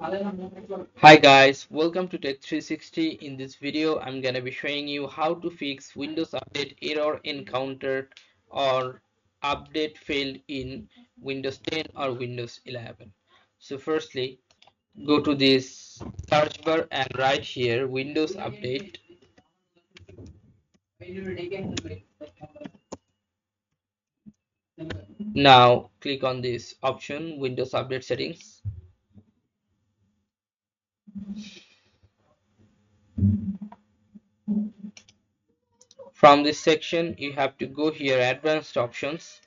Hi guys, welcome to Tech 360. In this video, I'm gonna be showing you how to fix Windows Update error encountered or update failed in Windows 10 or Windows 11. So firstly, go to this search bar and write here Windows Update. Now click on this option Windows Update Settings. From this section, you have to go here Advanced Options.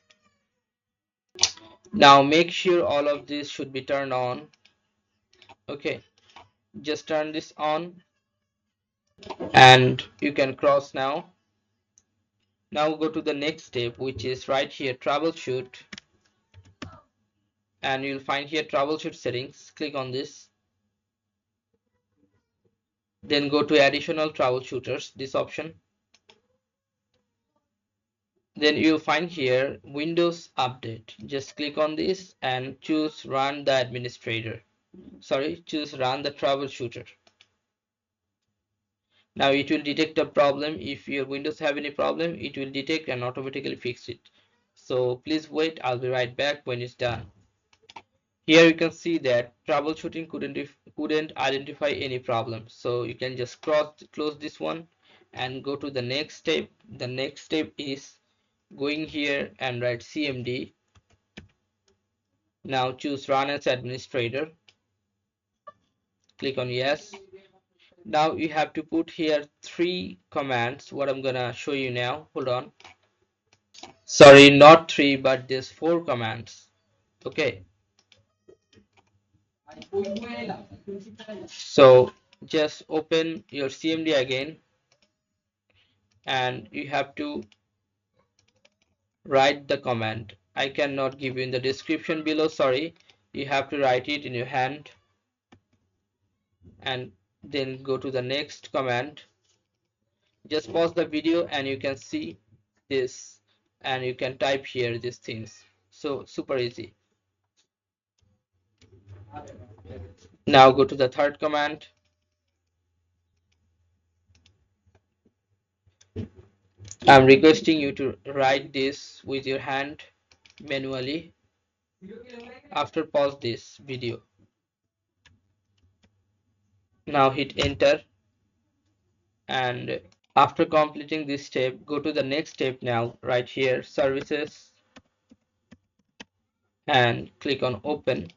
Now make sure all of this should be turned on. Okay, just turn this on and you can cross now. Now go to the next step, which is right here troubleshoot, and you'll find here troubleshoot settings. Click on this, then go to additional troubleshooters, this option. Then you'll find here Windows Update. Just click on this and choose run the administrator. Choose run the troubleshooter. Now it will detect a problem. If your Windows have any problem, it will detect and automatically fix it. So please wait, I'll be right back when it's done. Here you can see that troubleshooting couldn't identify any problem. So you can just close this one and go to the next step. The next step is going here and write CMD. Now choose run as administrator. Click on yes. Now you have to put here 3 commands. What I'm gonna show you now. Hold on. Sorry, not 3, but there's 4 commands. Okay. So just open your CMD again and you have to write the command. I cannot give you in the description below, sorry. You have to write it in your hand and then go to the next command. Just pause the video and you can see this and you can type here these things. So super easy. Now go to the third command. I'm requesting you to write this with your hand manually after pause this video. Now hit enter, and after completing this step, go to the next step now, right here, services, and click on open.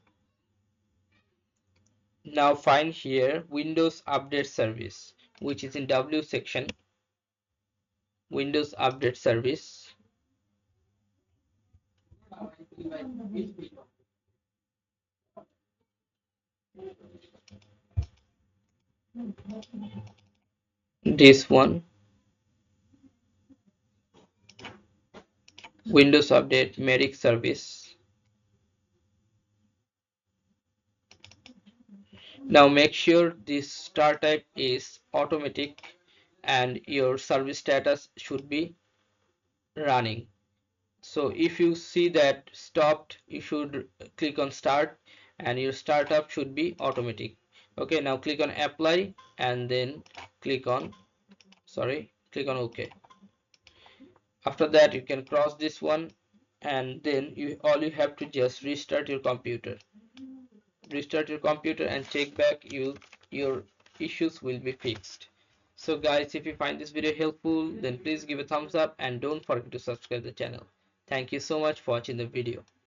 Now find here Windows Update Service, which is in W section, Windows Update Service. This one, Windows Update Medic Service. Now make sure this start type is automatic and your service status should be running. So if you see that stopped, you should click on start and your startup should be automatic. Okay, now click on apply and then click on OK. After that you can cross this one and then all you have to just restart your computer. And check back, your issues will be fixed. So guys, if you find this video helpful, then please give a thumbs up and don't forget to subscribe the channel. Thank you so much for watching the video.